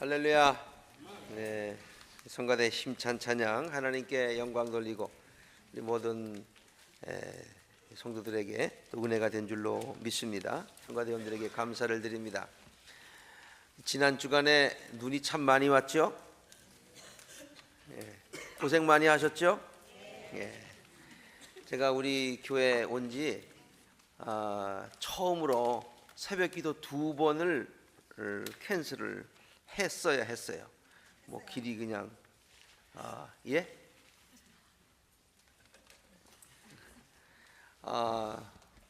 할렐루야. 네, 성가대 힘찬 찬양 하나님께 영광 돌리고 우리 모든 성도들에게 또 은혜가 된 줄로 믿습니다. 성가대원들에게 감사를 드립니다. 지난 주간에 눈이 참 많이 왔죠? 고생 많이 하셨죠? 제가 우리 교회 온지 처음으로 새벽기도 2번을 캔슬을 했어요. 뭐 길이 그냥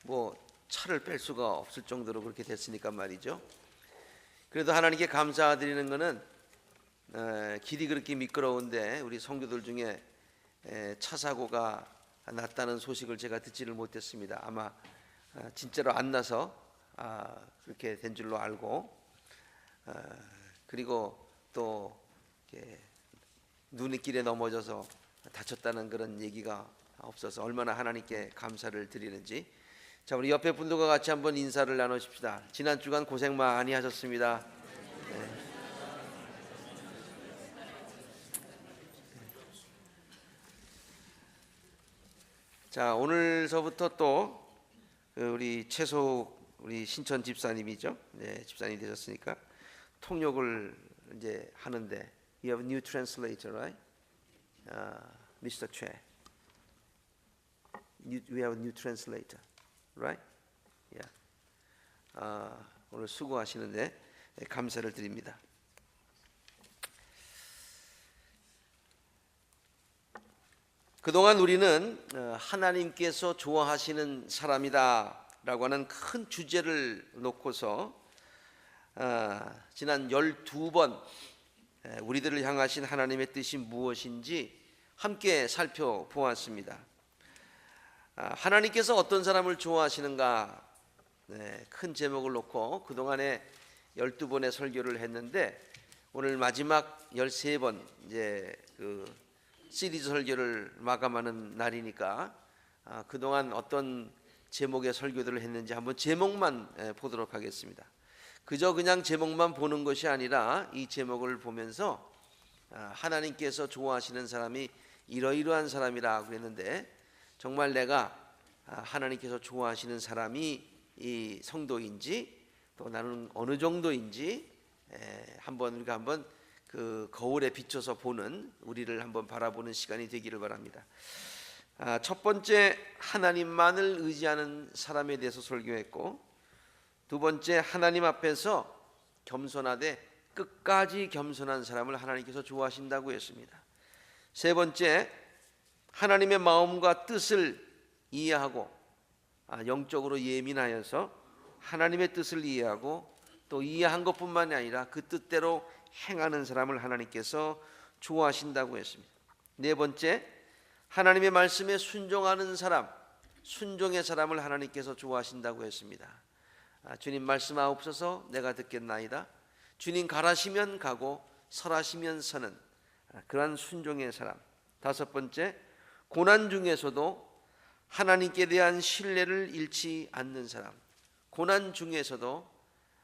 뭐 차를 뺄 수가 없을 정도로 그렇게 됐으니까 말이죠. 그래도 하나님께 감사드리는 것은 길이 그렇게 미끄러운데 우리 성도들 중에 차 사고가 났다는 소식을 제가 듣지를 못했습니다. 아마 진짜로 안 나서 그렇게 된 줄로 알고, 그리고 또 눈길에 넘어져서 다쳤다는 그런 얘기가 없어서 얼마나 하나님께 감사를 드리는지. 자, 우리 옆에 분들과 같이 한번 인사를 나누십시다. 지난 주간 고생 많이 하셨습니다. 자, 오늘서부터 또 우리 우리 신천 집사님이죠. 네, 집사님 되셨으니까 통역을 이제 하는데, you have a new translator, right? Mr. Choi. We have a new translator, right? Yeah. 오늘 수고하시는데 감사를 드립니다. 그동안 우리는 하나님께서 좋아하시는 사람이다 라고 하는 큰 주제를 놓고서 지난 12번 우리들을 향하신 하나님의 뜻이 무엇인지 함께 살펴보았습니다. 하나님께서 어떤 사람을 좋아하시는가, 큰 제목을 놓고 그동안에 12번의 설교를 했는데, 오늘 마지막 13번 이제 그 시리즈 설교를 마감하는 날이니까 그동안 어떤 제목의 설교들을 했는지 한번 제목만 보도록 하겠습니다. 그저 그냥 제목만 보는 것이 아니라 이 제목을 보면서 하나님께서 좋아하시는 사람이 이러이러한 사람이라고 그랬는데, 정말 내가 하나님께서 좋아하시는 사람이 이 성도인지, 또 나는 어느 정도인지 우리가 한번 그 거울에 비춰서 보는, 우리를 한번 바라보는 시간이 되기를 바랍니다. 첫 번째, 하나님만을 의지하는 사람에 대해서 설교했고, 두 번째, 하나님 앞에서 겸손하되 끝까지 겸손한 사람을 하나님께서 좋아하신다고 했습니다. 세 번째, 하나님의 마음과 뜻을 이해하고 영적으로 예민하여서 하나님의 뜻을 이해하고 또 이해한 것뿐만이 아니라 그 뜻대로 행하는 사람을 하나님께서 좋아하신다고 했습니다. 네 번째, 하나님의 말씀에 순종하는 사람, 순종의 사람을 하나님께서 좋아하신다고 했습니다. 주님 말씀하옵소서, 내가 듣겠나이다. 주님 가라시면 가고 설하시면 서는 그러한 순종의 사람. 다섯 번째, 고난 중에서도 하나님께 대한 신뢰를 잃지 않는 사람. 고난 중에서도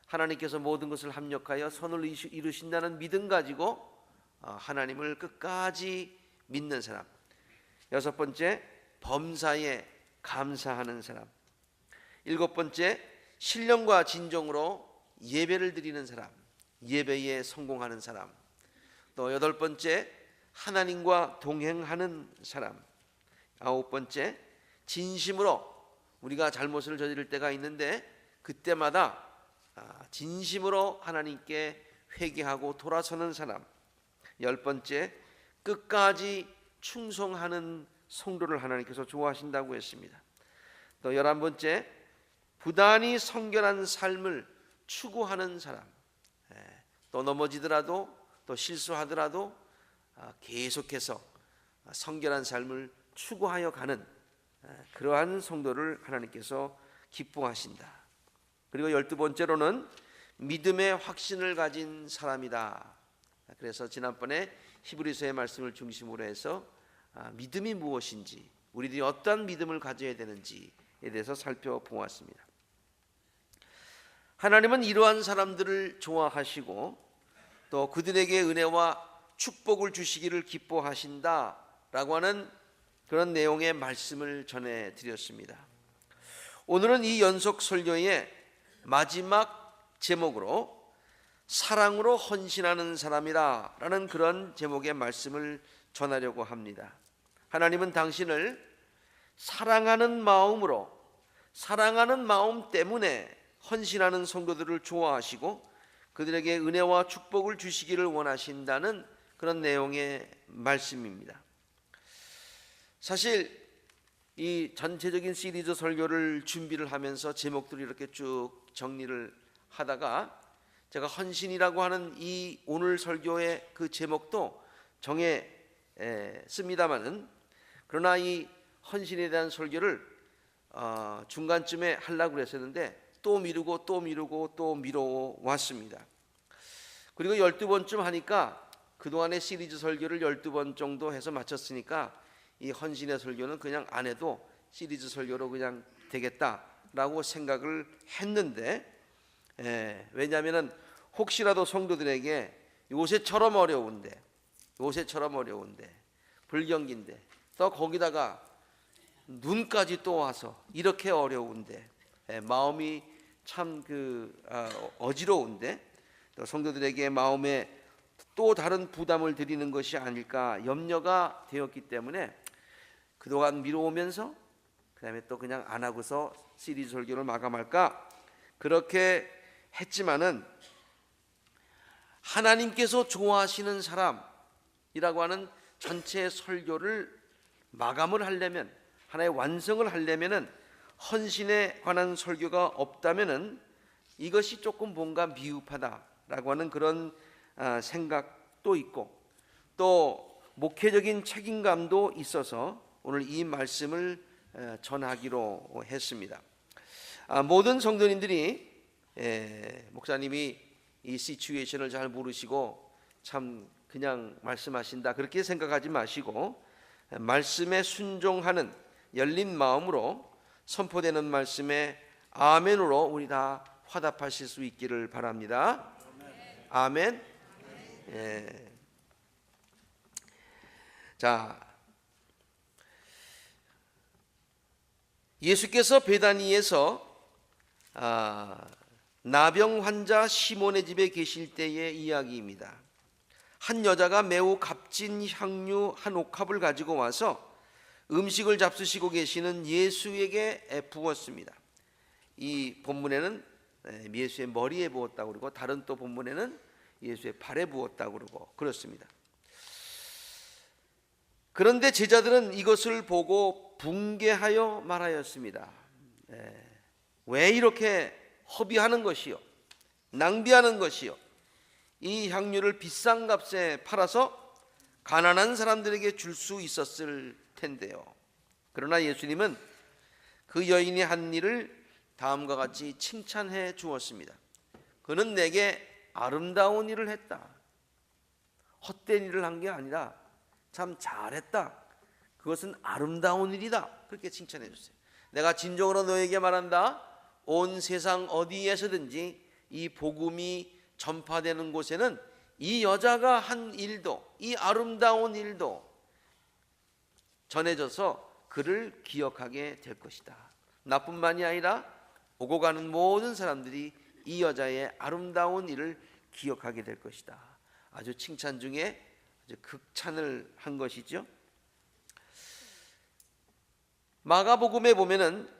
하나님께서 모든 것을 합력하여 선을 이루신다는 믿음 가지고 하나님을 끝까지 믿는 사람. 여섯 번째, 범사에 감사하는 사람. 일곱 번째, 신령과 진정으로 예배를 드리는 사람, 예배에 성공하는 사람. 또 여덟 번째, 하나님과 동행하는 사람. 아홉 번째, 진심으로 우리가 잘못을 저지를 때가 있는데 그때마다 진심으로 하나님께 회개하고 돌아서는 사람. 열 번째, 끝까지 충성하는 성도를 하나님께서 좋아하신다고 했습니다. 또 11번째, 부단히 성결한 삶을 추구하는 사람. 또 넘어지더라도 또 실수하더라도 계속해서 성결한 삶을 추구하여 가는 그러한 성도를 하나님께서 기뻐하신다. 그리고 12번째로는 믿음의 확신을 가진 사람이다. 그래서 지난번에 히브리서의 말씀을 중심으로 해서 믿음이 무엇인지, 우리들이 어떠한 믿음을 가져야 되는지에 대해서 살펴보았습니다. 하나님은 이러한 사람들을 좋아하시고 또 그들에게 은혜와 축복을 주시기를 기뻐하신다라고 하는 그런 내용의 말씀을 전해드렸습니다. 오늘은 이 연속 설교의 마지막 제목으로 사랑으로 헌신하는 사람이라는 그런 제목의 말씀을 전하려고 합니다. 하나님은 당신을 사랑하는 마음으로, 사랑하는 마음 때문에 헌신하는 성도들을 좋아하시고 그들에게 은혜와 축복을 주시기를 원하신다는 그런 내용의 말씀입니다. 사실 이 전체적인 시리즈 설교를 준비를 하면서 제목들을 이렇게 쭉 정리를 하다가 제가 헌신이라고 하는 이 오늘 설교의 그 제목도 정했습니다마는, 그러나 이 헌신에 대한 설교를 중간쯤에 하려고 그랬었는데 또 미루고 또 미루고 또 미뤄왔습니다. 그리고 12번쯤 하니까 그동안의 시리즈 설교를 12번 정도 해서 마쳤으니까 이 헌신의 설교는 그냥 안 해도 시리즈 설교로 그냥 되겠다라고 생각을 했는데, 왜냐하면 혹시라도 성도들에게 요새처럼 어려운데 불경기인데 또 거기다가 눈까지 또 와서 이렇게 어려운데 마음이 참 어지러운데 또 성도들에게 마음에 또 다른 부담을 드리는 것이 아닐까 염려가 되었기 때문에 그동안 미뤄오면서 그 다음에 또 그냥 안 하고서 시리즈 설교를 마감할까 그렇게 했지만은, 하나님께서 좋아하시는 사람이라고 하는 전체 설교를 마감을 하려면, 하나의 완성을 하려면은 헌신에 관한 설교가 없다면은 이것이 조금 뭔가 미흡하다라고 하는 그런 생각도 있고, 또 목회적인 책임감도 있어서 오늘 이 말씀을 전하기로 했습니다. 모든 성도님들이 목사님이 이 시츄에이션을 잘 모르시고 참 그냥 말씀하신다 그렇게 생각하지 마시고, 말씀에 순종하는 열린 마음으로 선포되는 말씀에 아멘으로 우리 다 화답하실 수 있기를 바랍니다. 아멘. 자, 예수께서 베다니에서 나병 환자 시몬의 집에 계실 때의 이야기입니다. 한 여자가 매우 값진 향유 한 옥합을 가지고 와서 음식을 잡수시고 계시는 예수에게 부었습니다. 이 본문에는 예수의 머리에 부었다고 그러고 다른 또 본문에는 예수의 발에 부었다고 그러고 그렇습니다. 그런데 제자들은 이것을 보고 붕괴하여 말하였습니다. 왜 이렇게 허비하는 것이요, 낭비하는 것이요, 이 향유를 비싼 값에 팔아서 가난한 사람들에게 줄 수 있었을 텐데요. 그러나 예수님은 그 여인이 한 일을 다음과 같이 칭찬해 주었습니다. 그는 내게 아름다운 일을 했다. 헛된 일을 한 게 아니라 참 잘했다. 그것은 아름다운 일이다. 그렇게 칭찬해 주세요. 내가 진정으로 너에게 말한다. 온 세상 어디에서든지 이 복음이 전파되는 곳에는 이 여자가 한 일도, 이 아름다운 일도 전해져서 그를 기억하게 될 것이다. 나뿐만이 아니라 오고 가는 모든 사람들이 이 여자의 아름다운 일을 기억하게 될 것이다. 아주 칭찬 중에 아주 극찬을 한 것이죠. 마가복음에 보면은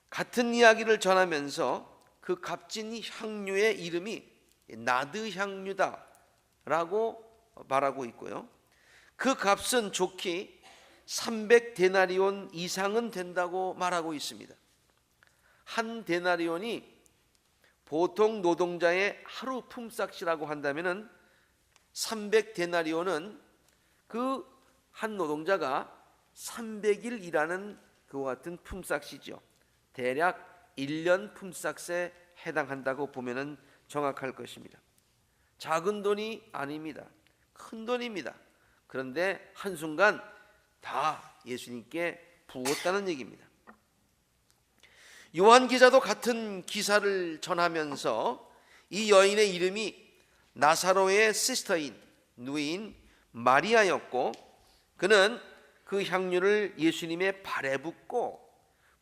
같은 이야기를 전하면서 그 값진 향유의 이름이 나드 향유다라고 말하고 있고요. 그 값은 좋게 300데나리온 이상은 된다고 말하고 있습니다. 한 데나리온이 보통 노동자의 하루 품삯이라고 한다면은 300데나리온은 그 한 노동자가 300일 일하는 그와 같은 품삯이죠. 대략 1년 품삯에 해당한다고 보면은 정확할 것입니다. 작은 돈이 아닙니다. 큰 돈입니다. 그런데 한순간 다 예수님께 부었다는 얘기입니다. 요한 기자도 같은 기사를 전하면서 이 여인의 이름이 나사로의 시스터인 누이인 마리아였고, 그는 그 향유를 예수님의 발에 붓고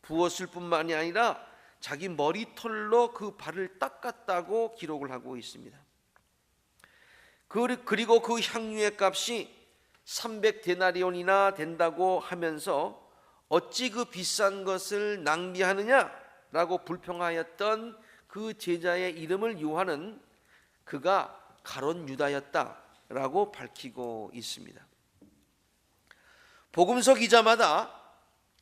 부었을 뿐만이 아니라 자기 머리털로 그 발을 닦았다고 기록을 하고 있습니다. 그리고 그 향유의 값이 300데나리온이나 된다고 하면서 어찌 그 비싼 것을 낭비하느냐라고 불평하였던 그 제자의 이름을 요한은 그가 가롯 유다였다라고 밝히고 있습니다. 복음서 기자마다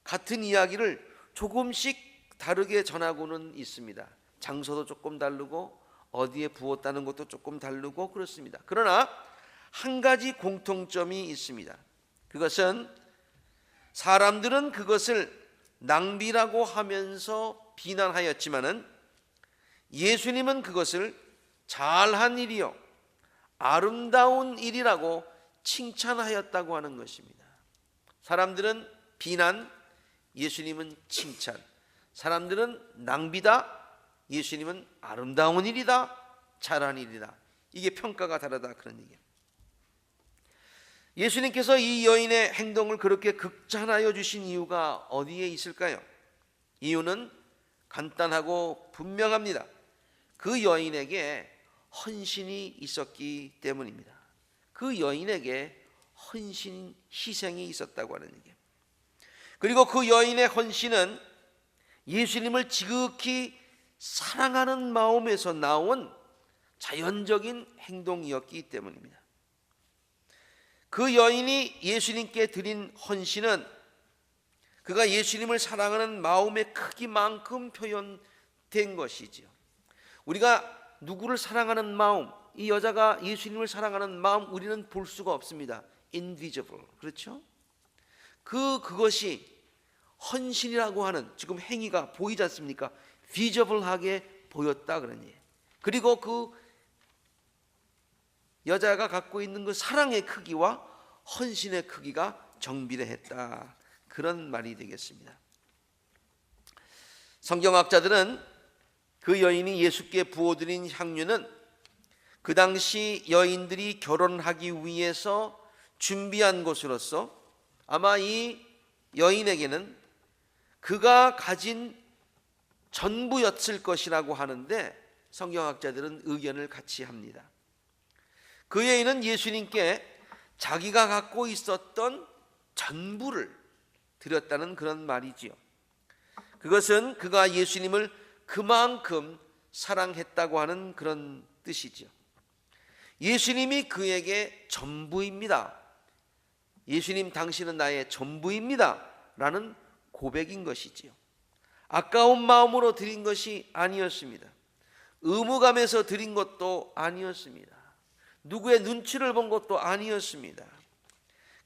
같은 이야기를 조금씩 다르게 전하고는 있습니다. 장소도 조금 다르고 어디에 부었다는 것도 조금 다르고 그렇습니다. 그러나 한 가지 공통점이 있습니다. 그것은 사람들은 그것을 낭비라고 하면서 비난하였지만은 예수님은 그것을 잘한 일이요 아름다운 일이라고 칭찬하였다고 하는 것입니다. 사람들은 비난, 예수님은 칭찬. 사람들은 낭비다, 예수님은 아름다운 일이다, 잘한 일이다. 이게 평가가 다르다 그런 얘기예요. 예수님께서 이 여인의 행동을 그렇게 극찬하여 주신 이유가 어디에 있을까요? 이유는 간단하고 분명합니다. 그 여인에게 헌신이 있었기 때문입니다. 그 여인에게 헌신, 희생이 있었다고 하는 얘기예요. 그리고 그 여인의 헌신은 예수님을 지극히 사랑하는 마음에서 나온 자연적인 행동이었기 때문입니다. 그 여인이 예수님께 드린 헌신은 그가 예수님을 사랑하는 마음의 크기만큼 표현된 것이지요. 우리가 누구를 사랑하는 마음, 이 여자가 예수님을 사랑하는 마음 우리는 볼 수가 없습니다. invisible, 그렇죠? 그것이 헌신이라고 하는 지금 행위가 보이지 않습니까? visible하게 보였다 그러니. 그리고 그 여자가 갖고 있는 그 사랑의 크기와 헌신의 크기가 정비례했다 그런 말이 되겠습니다. 성경학자들은 그 여인이 예수께 부어드린 향유는 그 당시 여인들이 결혼하기 위해서 준비한 것으로서 아마 이 여인에게는 그가 가진 전부였을 것이라고 하는데 성경학자들은 의견을 같이 합니다. 그 여인은 예수님께 자기가 갖고 있었던 전부를 드렸다는 그런 말이지요. 그것은 그가 예수님을 그만큼 사랑했다고 하는 그런 뜻이지요. 예수님이 그에게 전부입니다. 예수님 당신은 나의 전부입니다 라는 고백인 것이지요. 아까운 마음으로 드린 것이 아니었습니다. 의무감에서 드린 것도 아니었습니다. 누구의 눈치를 본 것도 아니었습니다.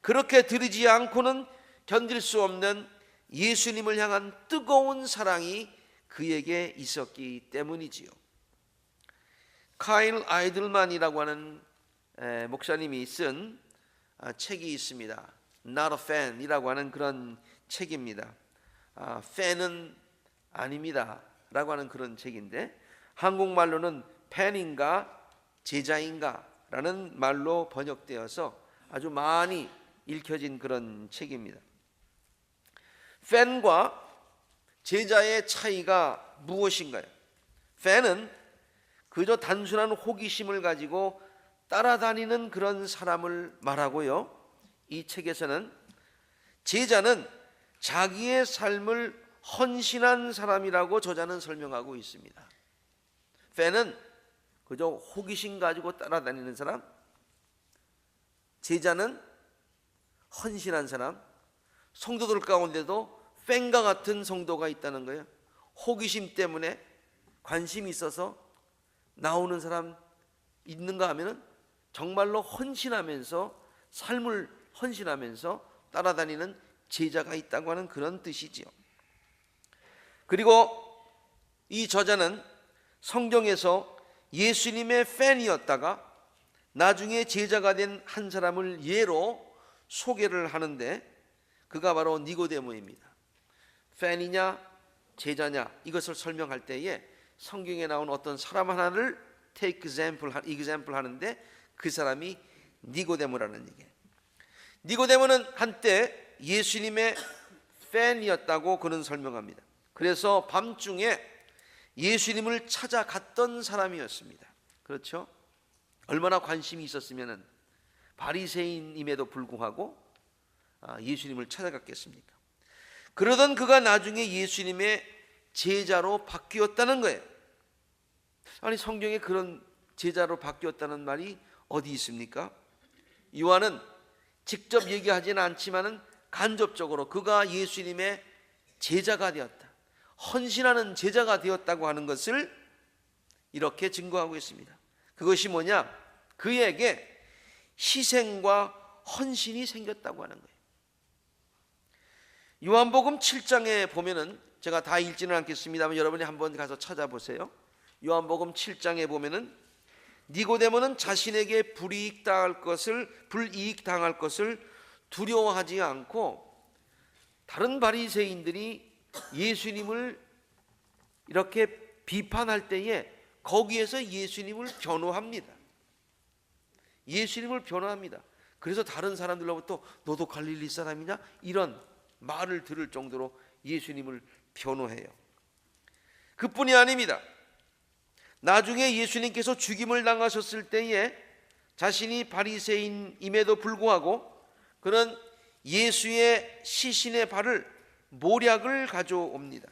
그렇게 드리지 않고는 견딜 수 없는 예수님을 향한 뜨거운 사랑이 그에게 있었기 때문이지요. 카일 아이들만이라고 하는 목사님이 쓴 책이 있습니다. Not a fan이라고 하는 그런 책입니다. 팬은 아닙니다 라고 하는 그런 책인데 한국말로는 팬인가 제자인가 라는 말로 번역되어서 아주 많이 읽혀진 그런 책입니다. 팬과 제자의 차이가 무엇인가요? 팬은 그저 단순한 호기심을 가지고 따라다니는 그런 사람을 말하고요. 이 책에서는 제자는 자기의 삶을 헌신한 사람이라고 저자는 설명하고 있습니다. 팬은 그저 호기심 가지고 따라다니는 사람, 제자는 헌신한 사람. 성도들 가운데도 팬과 같은 성도가 있다는 거예요. 호기심 때문에 관심이 있어서 나오는 사람 있는가 하면은 정말로 헌신하면서 삶을 헌신하면서 따라다니는 제자가 있다고 하는 그런 뜻이지요. 그리고 이 저자는 성경에서 예수님의 팬이었다가 나중에 제자가 된 한 사람을 예로 소개를 하는데 그가 바로 니고데모입니다. 팬이냐 제자냐 이것을 설명할 때에 성경에 나온 어떤 사람 하나를 take example 하는데 그 사람이 니고데모라는 얘기예요. 니고데모는 한때 예수님의 팬이었다고 그는 설명합니다. 그래서 밤중에 예수님을 찾아갔던 사람이었습니다. 그렇죠? 얼마나 관심이 있었으면 바리새인임에도 불구하고 예수님을 찾아갔겠습니까? 그러던 그가 나중에 예수님의 제자로 바뀌었다는 거예요. 아니, 성경에 그런 제자로 바뀌었다는 말이 어디 있습니까? 요한은 직접 얘기하지는 않지만은 간접적으로 그가 예수님의 제자가 되었다, 헌신하는 제자가 되었다고 하는 것을 이렇게 증거하고 있습니다. 그것이 뭐냐? 그에게 희생과 헌신이 생겼다고 하는 거예요. 요한복음 7장에 보면은, 제가 다 읽지는 않겠습니다만 여러분이 한번 가서 찾아보세요. 요한복음 7장에 보면은 니고데모는 자신에게 불이익 당할 것을 두려워하지 않고 다른 바리새인들이 예수님을 이렇게 비판할 때에 거기에서 예수님을 변호합니다. 예수님을 변호합니다. 그래서 다른 사람들로부터 너도 갈릴리 사람이냐? 이런 말을 들을 정도로 예수님을 변호해요. 그뿐이 아닙니다. 나중에 예수님께서 죽임을 당하셨을 때에 자신이 바리새인임에도 불구하고 그는 예수의 시신의 발을 모략을 가져옵니다.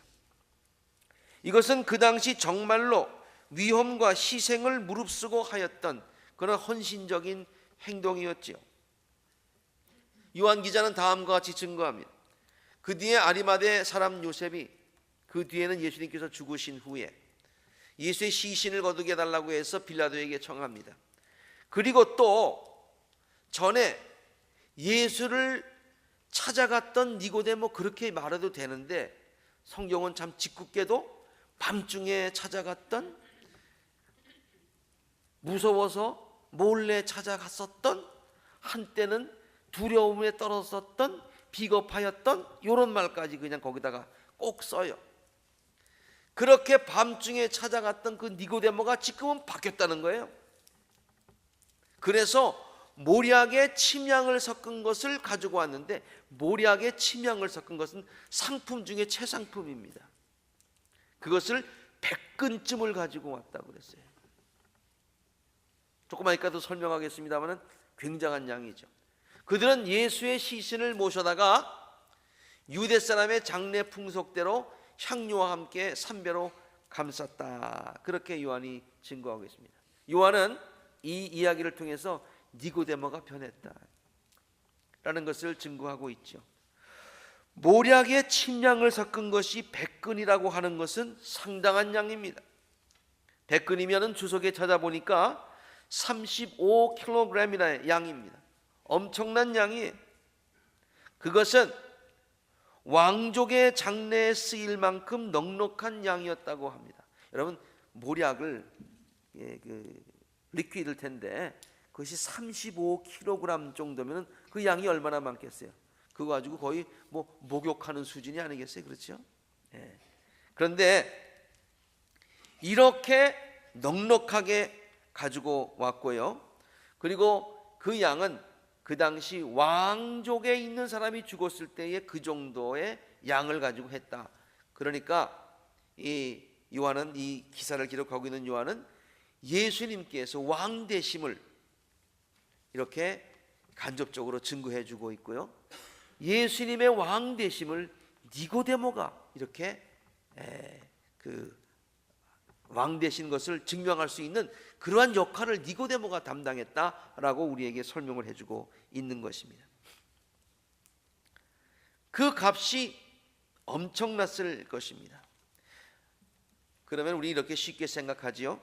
이것은 그 당시 정말로 위험과 희생을 무릅쓰고 하였던 그런 헌신적인 행동이었지요. 요한 기자는 다음과 같이 증거합니다. 그 뒤에 아리마대 사람 요셉이, 그 뒤에는 예수님께서 죽으신 후에 예수의 시신을 거두게 해달라고 해서 빌라도에게 청합니다. 그리고 또 전에 예수를 찾아갔던 니고데모, 그렇게 말해도 되는데 성경은 참 짓궂게도 밤중에 찾아갔던, 무서워서 몰래 찾아갔었던, 한때는 두려움에 떨었었던, 비겁하였던, 이런 말까지 그냥 거기다가 꼭 써요. 그렇게 밤중에 찾아갔던 그 니고데모가 지금은 바뀌었다는 거예요. 그래서 모략의 침향을 섞은 것을 가지고 왔는데, 모략의 침향을 섞은 것은 상품 중에 최상품입니다. 그것을 100근쯤을 가지고 왔다고 그랬어요. 조금만 이따도 설명하겠습니다만 굉장한 양이죠. 그들은 예수의 시신을 모셔다가 유대 사람의 장례 풍속대로 향료와 함께 삼배로 감쌌다, 그렇게 요한이 증거하고 있습니다. 요한은 이 이야기를 통해서 니고데모가 변했다라는 것을 증거하고 있죠. 모략의 침향을 섞은 것이 100근이라고 하는 것은 상당한 양입니다. 100근이면 주석에 찾아보니까 35kg이라는 양입니다. 엄청난 양이에요. 그것은 왕족의 장례에 쓰일 만큼 넉넉한 양이었다고 합니다. 여러분, 모략을 리퀴드일 텐데 그것이 35kg 정도면 그 양이 얼마나 많겠어요? 그거 가지고 거의 뭐 목욕하는 수준이 아니겠어요? 그렇죠? 예. 그런데 이렇게 넉넉하게 가지고 왔고요. 그리고 그 양은 그 당시 왕족에 있는 사람이 죽었을 때에 그 정도의 양을 가지고 했다. 그러니까 이 요한은, 이 기사를 기록하고 있는 요한은 예수님께서 왕 되심을 이렇게 간접적으로 증거해 주고 있고요. 예수님의 왕 되심을 니고데모가 이렇게 왕 되신 것을 증명할 수 있는 그러한 역할을 니고데모가 담당했다라고 우리에게 설명을 해주고 있는 것입니다. 그 값이 엄청났을 것입니다. 그러면 우리 이렇게 쉽게 생각하지요.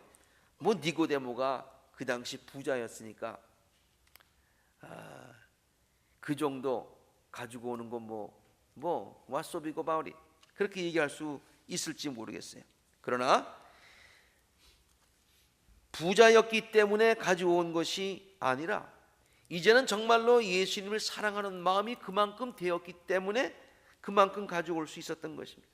뭐 니고데모가 그 당시 부자였으니까 그 정도 가지고 오는 건 뭐 what's so big about it, 그렇게 얘기할 수 있을지 모르겠어요. 그러나 부자였기 때문에 가져온 것이 아니라 이제는 정말로 예수님을 사랑하는 마음이 그만큼 되었기 때문에 그만큼 가져올 수 있었던 것입니다.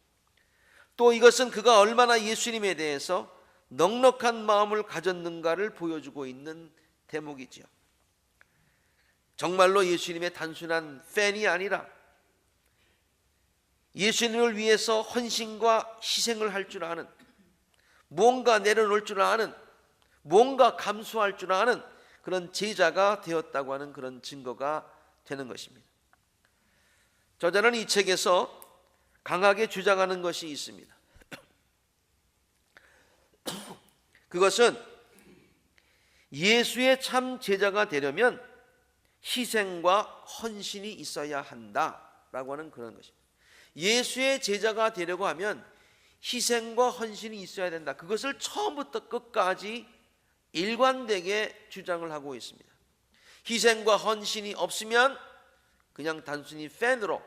또 이것은 그가 얼마나 예수님에 대해서 넉넉한 마음을 가졌는가를 보여주고 있는 대목이지요. 정말로 예수님의 단순한 팬이 아니라 예수님을 위해서 헌신과 희생을 할 줄 아는, 뭔가 내려놓을 줄 아는, 뭔가 감수할 줄 아는 그런 제자가 되었다고 하는 그런 증거가 되는 것입니다. 저자는 이 책에서 강하게 주장하는 것이 있습니다. 그것은 예수의 참 제자가 되려면 희생과 헌신이 있어야 한다라고 하는 그런 것입니다. 예수의 제자가 되려고 하면 희생과 헌신이 있어야 된다. 그것을 처음부터 끝까지 일관되게 주장을 하고 있습니다. 희생과 헌신이 없으면 그냥 단순히 팬으로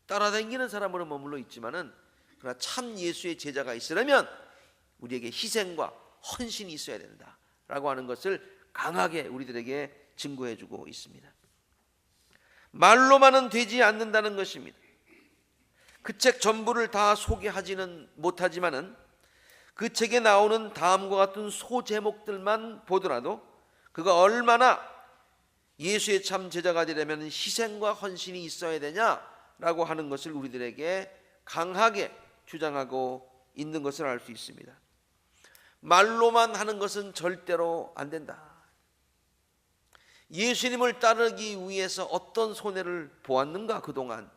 따라다니는 사람으로 머물러 있지만은, 그러나 참 예수의 제자가 있으려면 우리에게 희생과 헌신이 있어야 된다라고 하는 것을 강하게 우리들에게 증거해주고 있습니다. 말로만은 되지 않는다는 것입니다. 그 책 전부를 다 소개하지는 못하지만은 그 책에 나오는 다음과 같은 소제목들만 보더라도 그가 얼마나 예수의 참 제자가 되려면 희생과 헌신이 있어야 되냐라고 하는 것을 우리들에게 강하게 주장하고 있는 것을 알 수 있습니다. 말로만 하는 것은 절대로 안 된다. 예수님을 따르기 위해서 어떤 손해를 보았는가 그동안.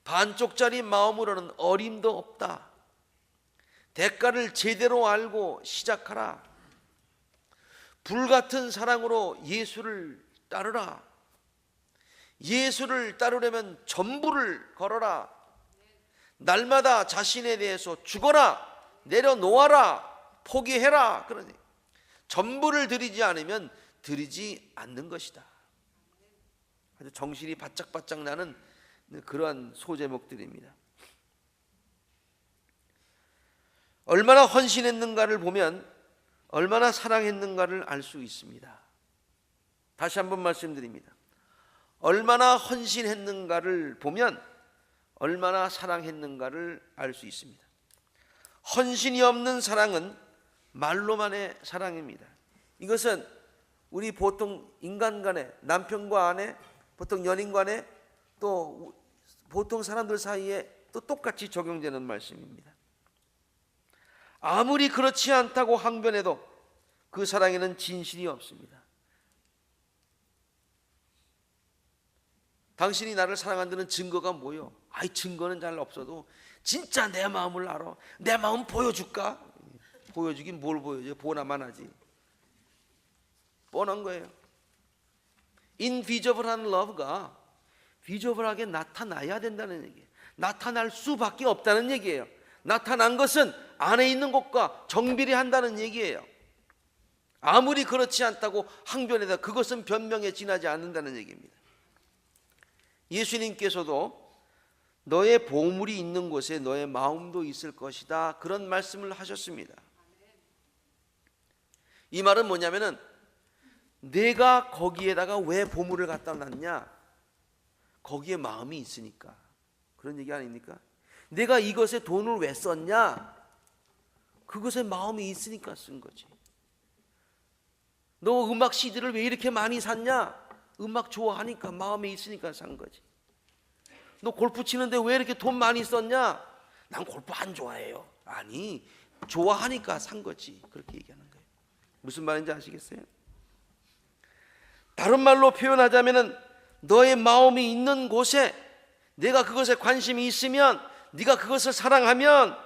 반쪽짜리 마음으로는 어림도 없다. 대가를 제대로 알고 시작하라. 불같은 사랑으로 예수를 따르라. 예수를 따르려면 전부를 걸어라. 날마다 자신에 대해서 죽어라. 내려놓아라. 포기해라. 그러니 전부를 드리지 않으면 드리지 않는 것이다. 아주 정신이 바짝바짝 나는 그러한 소제목들입니다. 얼마나 헌신했는가를 보면 얼마나 사랑했는가를 알 수 있습니다. 다시 한번 말씀드립니다. 얼마나 헌신했는가를 보면 얼마나 사랑했는가를 알 수 있습니다. 헌신이 없는 사랑은 말로만의 사랑입니다. 이것은 우리 보통 인간 간에, 남편과 아내, 보통 연인 간에, 또 보통 사람들 사이에 또 똑같이 적용되는 말씀입니다. 아무리 그렇지 않다고 항변해도 그 사랑에는 진실이 없습니다. 당신이 나를 사랑한다는 증거가 뭐요? 아이, 증거는 잘 없어도 진짜 내 마음을 알아. 내 마음 보여줄까? 보여주긴 뭘 보여줘? 보나만 하지. 뻔한 거예요. 인비저블한 러브가 비저블하게 나타나야 된다는 얘기예요. 나타날 수밖에 없다는 얘기예요. 나타난 것은 안에 있는 것과 정비례한다는 얘기예요. 아무리 그렇지 않다고 항변해도 그것은 변명에 지나지 않는다는 얘기입니다. 예수님께서도 너의 보물이 있는 곳에 너의 마음도 있을 것이다, 그런 말씀을 하셨습니다. 이 말은 뭐냐면은 내가 거기에다가 왜 보물을 갖다 놨냐? 거기에 마음이 있으니까. 그런 얘기 아닙니까? 내가 이것에 돈을 왜 썼냐? 그것에 마음이 있으니까 쓴 거지. 너 음악 CD를 왜 이렇게 많이 샀냐? 음악 좋아하니까, 마음에 있으니까 산 거지. 너 골프 치는데 왜 이렇게 돈 많이 썼냐? 난 골프 안 좋아해요. 아니, 좋아하니까 산 거지. 그렇게 얘기하는 거예요. 무슨 말인지 아시겠어요? 다른 말로 표현하자면은 너의 마음이 있는 곳에, 내가 그것에 관심이 있으면, 네가 그것을 사랑하면,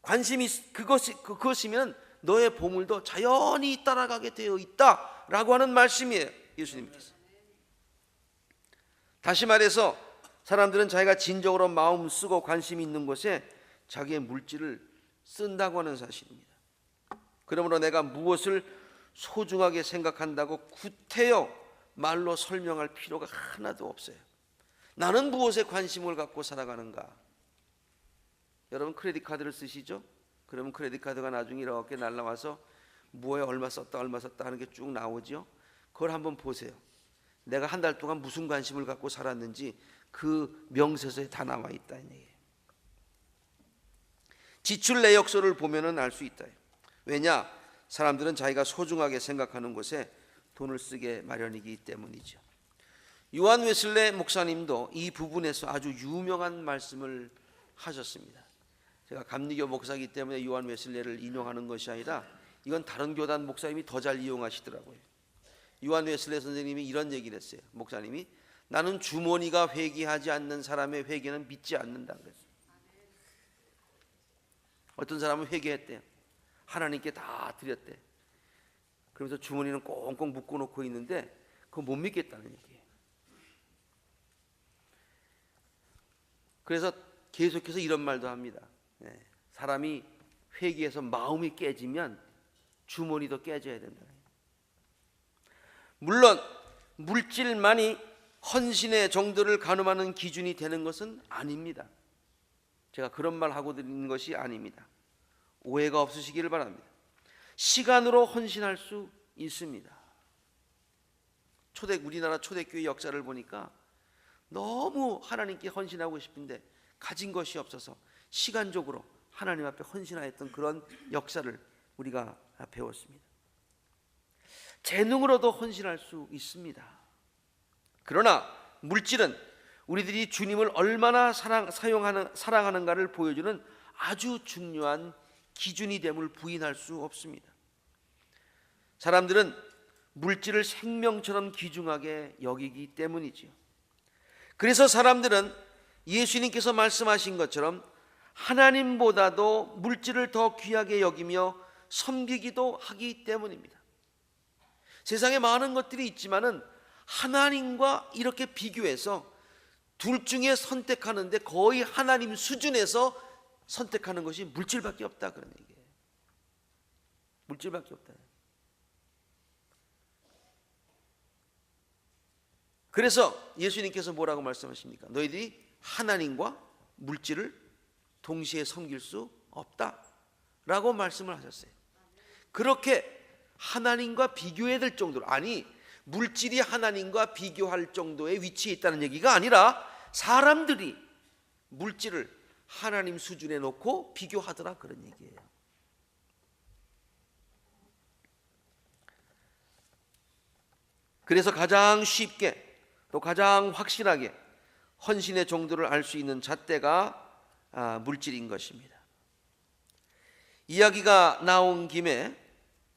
관심이 그것이면 너의 보물도 자연히 따라가게 되어 있다라고 하는 말씀이에요, 예수님께서. 다시 말해서 사람들은 자기가 진정으로 마음 쓰고 관심이 있는 곳에 자기의 물질을 쓴다고 하는 사실입니다. 그러므로 내가 무엇을 소중하게 생각한다고 구태여 말로 설명할 필요가 하나도 없어요. 나는 무엇에 관심을 갖고 살아가는가? 여러분 크레딧 카드를 쓰시죠? 그러면 크레딧 카드가 나중에 이렇게 날라와서 뭐에 얼마 썼다 하는 게 쭉 나오죠. 그걸 한번 보세요. 내가 한 달 동안 무슨 관심을 갖고 살았는지 그 명세서에 다 나와 있다는 얘기예요. 지출 내역서를 보면은 알 수 있다. 왜냐? 사람들은 자기가 소중하게 생각하는 곳에 돈을 쓰게 마련이기 때문이죠. 요한 웨슬레 목사님도 이 부분에서 아주 유명한 말씀을 하셨습니다. 제가 감리교 목사이기 때문에 요한 웨슬레를 인용하는 것이 아니라 이건 다른 교단 목사님이 더 잘 이용하시더라고요. 요한 웨슬레 선생님이 이런 얘기를 했어요. 목사님이 나는 주머니가 회개하지 않는 사람의 회개는 믿지 않는다 그랬어요. 어떤 사람은 회개했대요. 하나님께 다 드렸대. 그러면서 주머니는 꽁꽁 묶어놓고 있는데 그거 못 믿겠다는 얘기예요. 그래서 계속해서 이런 말도 합니다. 사람이 회개해서 마음이 깨지면 주머니도 깨져야 된다. 물론 물질만이 헌신의 정도를 가늠하는 기준이 되는 것은 아닙니다. 제가 그런 말 하고 드리는 것이 아닙니다. 오해가 없으시기를 바랍니다. 시간으로 헌신할 수 있습니다. 우리나라 초대교회 역사를 보니까 너무 하나님께 헌신하고 싶은데 가진 것이 없어서 시간적으로 하나님 앞에 헌신하였던 그런 역사를 우리가 배웠습니다. 재능으로도 헌신할 수 있습니다. 그러나 물질은 우리들이 주님을 얼마나 사랑하는가를 보여주는 아주 중요한 기준이 됨을 부인할 수 없습니다. 사람들은 물질을 생명처럼 귀중하게 여기기 때문이지요. 그래서 사람들은 예수님께서 말씀하신 것처럼 하나님보다도 물질을 더 귀하게 여기며 섬기기도 하기 때문입니다. 세상에 많은 것들이 있지만은 하나님과 이렇게 비교해서 둘 중에 선택하는데 거의 하나님 수준에서 선택하는 것이 물질밖에 없다 그런 얘기예요. 물질밖에 없다. 그래서 예수님께서 뭐라고 말씀하십니까? 너희들이 하나님과 물질을 동시에 섬길 수 없다라고 말씀을 하셨어요. 그렇게 하나님과 비교해야 될 정도로, 아니 물질이 하나님과 비교할 정도의 위치에 있다는 얘기가 아니라 사람들이 물질을 하나님 수준에 놓고 비교하더라 그런 얘기예요. 그래서 가장 쉽게 또 가장 확실하게 헌신의 정도를 알 수 있는 잣대가 물질인 것입니다. 이야기가 나온 김에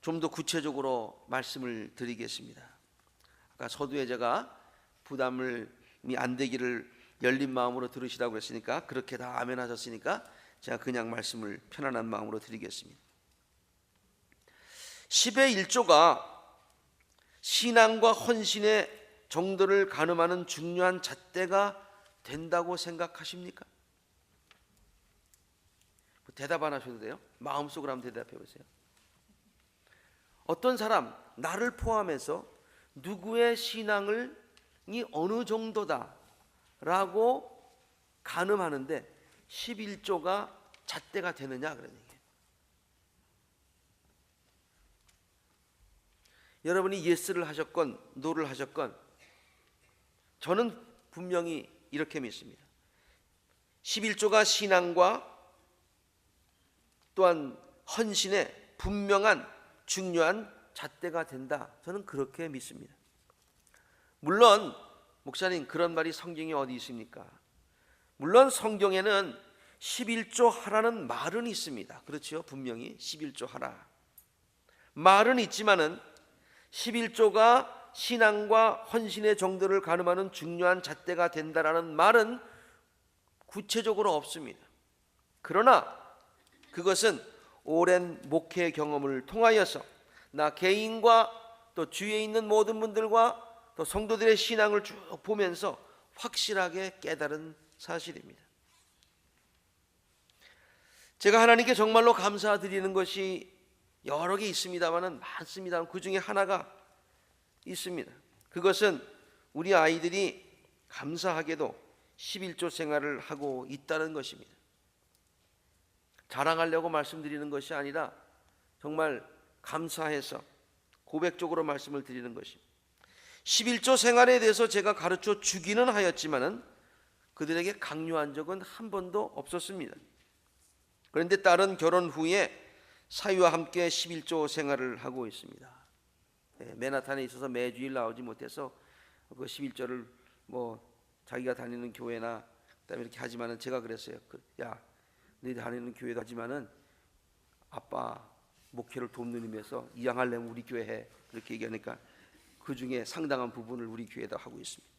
좀 더 구체적으로 말씀을 드리겠습니다. 아까 서두에 제가 부담이 안 되기를 열린 마음으로 들으시라고 했으니까 그렇게 다 아멘 하셨으니까 제가 그냥 말씀을 편안한 마음으로 드리겠습니다. 10의 1조가 신앙과 헌신의 정도를 가늠하는 중요한 잣대가 된다고 생각하십니까? 대답 안 하셔도 돼요. 마음속으로 한번 대답해 보세요. 어떤 사람, 나를 포함해서 누구의 신앙이 어느 정도다라고 가늠하는데 11조가 잣대가 되느냐 그런 얘기예요. 여러분이 예스를 하셨건 노를 하셨건 저는 분명히 이렇게 믿습니다. 11조가 신앙과 또한 헌신의 분명한 중요한 잣대가 된다. 저는 그렇게 믿습니다. 물론 목사님 그런 말이 성경에 어디 있습니까? 물론 성경에는 11조 하라는 말은 있습니다. 그렇죠? 분명히 11조 하라 말은 있지만은 11조가 신앙과 헌신의 정도를 가늠하는 중요한 잣대가 된다라는 말은 구체적으로 없습니다. 그러나 그것은 오랜 목회 경험을 통하여서 나 개인과 또 주위에 있는 모든 분들과 또 성도들의 신앙을 쭉 보면서 확실하게 깨달은 사실입니다. 제가 하나님께 정말로 감사드리는 것이 여러 개 있습니다만은 많습니다. 그 중에 하나가 있습니다. 그것은 우리 아이들이 감사하게도 11조 생활을 하고 있다는 것입니다. 자랑하려고 말씀드리는 것이 아니라 정말 감사해서 고백적으로 말씀을 드리는 것입니다. 11조 생활에 대해서 제가 가르쳐 주기는 하였지만은 그들에게 강요한 적은 한 번도 없었습니다. 그런데 딸은 결혼 후에 사위와 함께 11조 생활을 하고 있습니다. 맨하탄에 있어서 매주일 나오지 못해서 그 11조를 뭐 자기가 다니는 교회나 그다음에 이렇게 하지만은 제가 그랬어요. 야, 너희 다니는 교회도 하지만은 아빠 목회를 돕는 의미에서 이양하려면 우리 교회 해. 그렇게 얘기하니까 그 중에 상당한 부분을 우리 교회에다 하고 있습니다.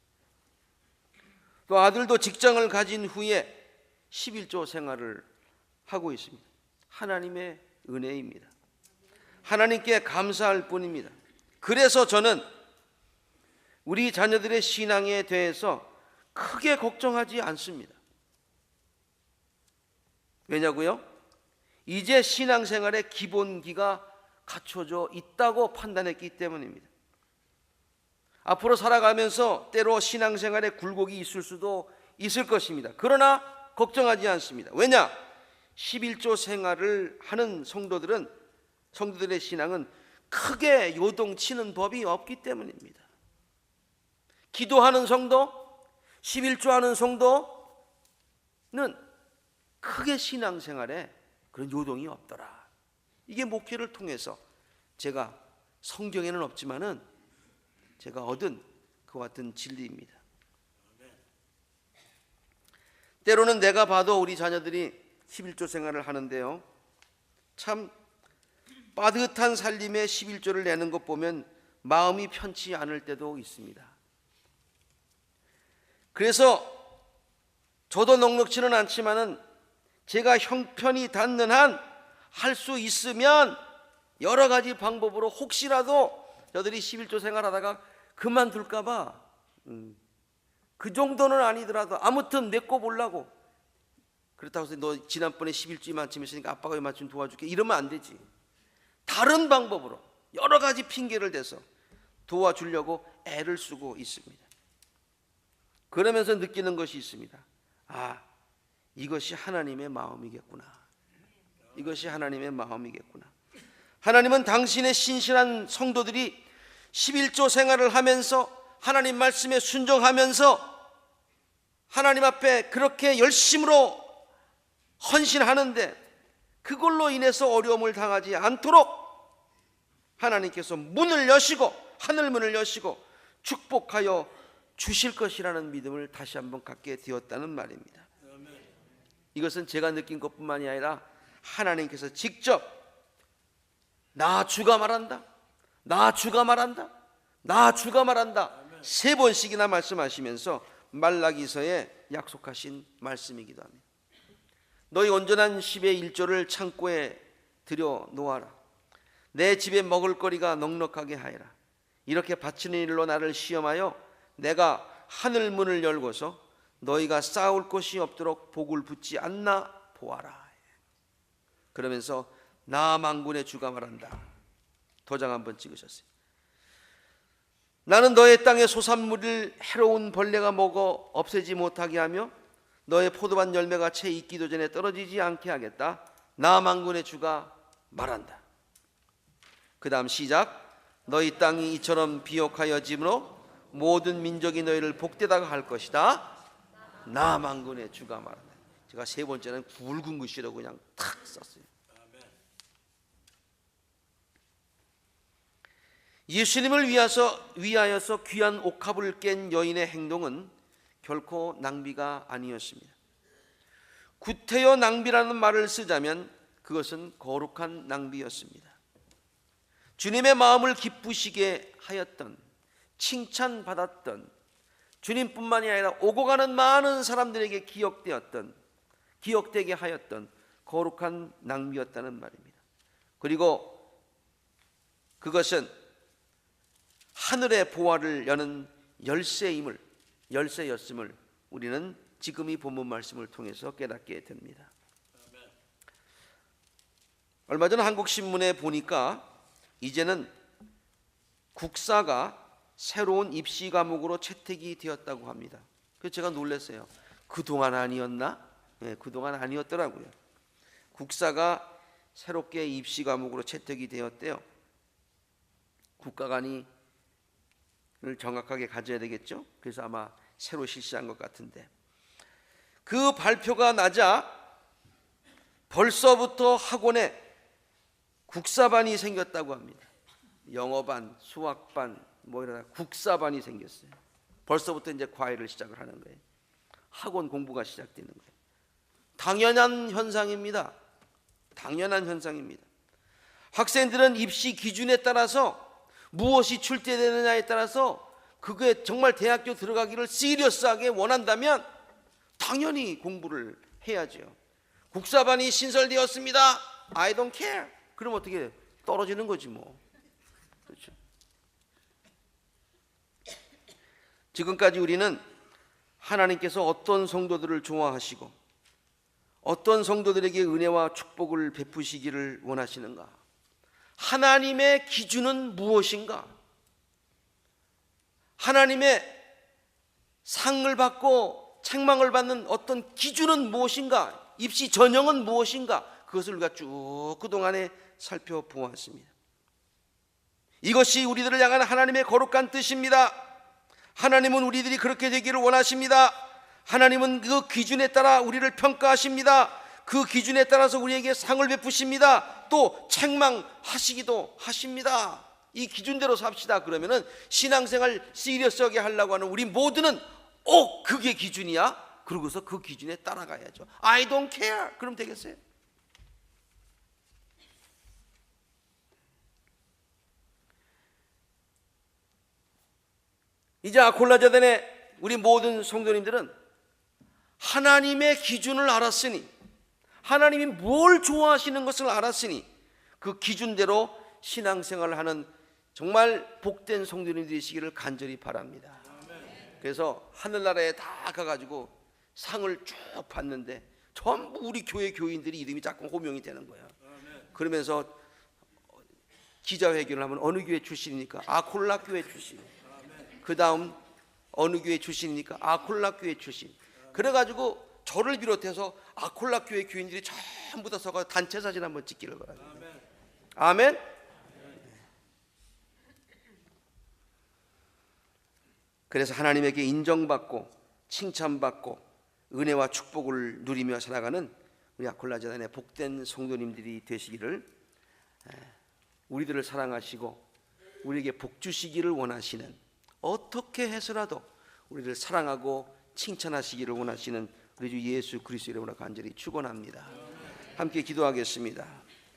또 아들도 직장을 가진 후에 11조 생활을 하고 있습니다. 하나님의 은혜입니다. 하나님께 감사할 뿐입니다. 그래서 저는 우리 자녀들의 신앙에 대해서 크게 걱정하지 않습니다. 왜냐고요? 이제 신앙생활의 기본기가 갖춰져 있다고 판단했기 때문입니다. 앞으로 살아가면서 때로 신앙생활에 굴곡이 있을 수도 있을 것입니다. 그러나 걱정하지 않습니다. 왜냐? 11조 생활을 하는 성도들의 신앙은 크게 요동치는 법이 없기 때문입니다. 기도하는 성도, 11조 하는 성도는 크게 신앙생활에 그런 요동이 없더라. 이게 목회를 통해서 제가 성경에는 없지만은 제가 얻은 그와 같은 진리입니다. 때로는 내가 봐도 우리 자녀들이 11조 생활을 하는데요, 참 빠듯한 살림에 11조를 내는 것 보면 마음이 편치 않을 때도 있습니다. 그래서 저도 넉넉치는 않지만은 제가 형편이 닿는 한 할 수 있으면 여러 가지 방법으로 혹시라도 저들이 11조 생활하다가 그만둘까 봐 그 정도는 아니더라도 아무튼 메꿔 보려고. 그렇다고 해서 너 지난번에 11조 이만큼 했으니까 아빠가 이만큼 도와줄게 이러면 안 되지. 다른 방법으로 여러 가지 핑계를 대서 도와주려고 애를 쓰고 있습니다. 그러면서 느끼는 것이 있습니다. 아, 이것이 하나님의 마음이겠구나. 이것이 하나님의 마음이겠구나. 하나님은 당신의 신실한 성도들이 11조 생활을 하면서 하나님 말씀에 순종하면서 하나님 앞에 그렇게 열심으로 헌신하는데 그걸로 인해서 어려움을 당하지 않도록 하나님께서 문을 여시고 하늘 문을 여시고 축복하여 주실 것이라는 믿음을 다시 한번 갖게 되었다는 말입니다. 이것은 제가 느낀 것뿐만이 아니라 하나님께서 직접 나 주가 말한다, 나 주가 말한다, 나 주가 말한다 3번씩이나 말씀하시면서 말라기서에 약속하신 말씀이기도 합니다. 너희 온전한 10의 1조를 창고에 들여 놓아라. 내 집에 먹을거리가 넉넉하게 하여라. 이렇게 바치는 일로 나를 시험하여 내가 하늘 문을 열고서 너희가 쌓을 곳이 없도록 복을 붓지 않나 보아라. 그러면서 나 만군의 주가 말한다. 도장 한번 찍으셨어요. 나는 너의 땅의 소산물을 해로운 벌레가 먹어 없애지 못하게 하며 너의 포도밭 열매가 채 익기도 전에 떨어지지 않게 하겠다. 나 만군의 주가 말한다. 그 다음 시작. 너희 땅이 이처럼 비옥하여짐으로 모든 민족이 너희를 복되다가 할 것이다. 나 만군의 주가 말한다. 제가 3번째는 굵은 글씨로 그냥 탁 썼어요. 예수님을 위하여서 귀한 옥합을 깬 여인의 행동은 결코 낭비가 아니었습니다. 구태여 낭비라는 말을 쓰자면 그것은 거룩한 낭비였습니다. 주님의 마음을 기쁘시게 하였던, 칭찬받았던, 주님뿐만이 아니라 오고 가는 많은 사람들에게 기억되게 하였던 거룩한 낭비였다는 말입니다. 그리고 그것은 하늘의 보화를 여는 열쇠였음을 우리는 지금 이 본문 말씀을 통해서 깨닫게 됩니다. 얼마 전 한국신문에 보니까 이제는 국사가 새로운 입시 과목으로 채택이 되었다고 합니다. 그래서 제가 놀랐어요. 그동안 아니었나? 네, 그동안 아니었더라고요. 국사가 새롭게 입시 과목으로 채택이 되었대요. 국가관이 정확하게 가져야 되겠죠. 그래서 아마 새로 실시한 것 같은데 그 발표가 나자 벌써부터 학원에 국사반이 생겼다고 합니다. 영어반, 수학반, 뭐 이러다 국사반이 생겼어요. 벌써부터 이제 과외를 시작을 하는 거예요. 학원 공부가 시작되는 거예요. 당연한 현상입니다. 당연한 현상입니다. 학생들은 입시 기준에 따라서 무엇이 출제되느냐에 따라서 그게 정말 대학교 들어가기를 시리어스하게 원한다면 당연히 공부를 해야죠. 국사반이 신설되었습니다. I don't care. 그럼 어떻게 떨어지는 거지 뭐. 그렇죠. 지금까지 우리는 하나님께서 어떤 성도들을 좋아하시고 어떤 성도들에게 은혜와 축복을 베푸시기를 원하시는가? 하나님의 기준은 무엇인가? 하나님의 상을 받고 책망을 받는 어떤 기준은 무엇인가? 입시 전형은 무엇인가? 그것을 우리가 쭉 그동안에 살펴보았습니다. 이것이 우리들을 향한 하나님의 거룩한 뜻입니다. 하나님은 우리들이 그렇게 되기를 원하십니다. 하나님은 그 기준에 따라 우리를 평가하십니다. 그 기준에 따라서 우리에게 상을 베푸십니다. 또 책망하시기도 하십니다. 이 기준대로 삽시다 그러면은 신앙생활 시리어스하게 하려고 하는 우리 모두는 그게 기준이야? 그러고서 그 기준에 따라가야죠. I don't care. 그럼 되겠어요? 이제 아콜라자단의 우리 모든 성도님들은 하나님의 기준을 알았으니, 하나님이 뭘 좋아하시는 것을 알았으니 그 기준대로 신앙생활을 하는 정말 복된 성도님 되시기를 간절히 바랍니다. 그래서 하늘나라에 다 가가지고 상을 쭉 받는데 전부 우리 교회 교인들이 이름이 자꾸 호명이 되는 거예요. 그러면서 기자회견을 하면 어느 교회 출신입니까? 아콜라 교회 출신. 그 다음 어느 교회 출신입니까? 아콜라 교회 출신. 그래가지고 저를 비롯해서 아콜라 교회 교인들이 전부 다 서가 단체 사진 한번 찍기를 바랍니다. 아멘. 그래서 하나님에게 인정받고 칭찬받고 은혜와 축복을 누리며 살아가는 우리 아콜라 재단의 복된 성도님들이 되시기를, 우리들을 사랑하시고 우리에게 복 주시기를 원하시는, 어떻게 해서라도 우리를 사랑하고 칭찬하시기를 원하시는 우리 주 예수 그리스도 이름으로 간절히 축원합니다. 함께 기도하겠습니다.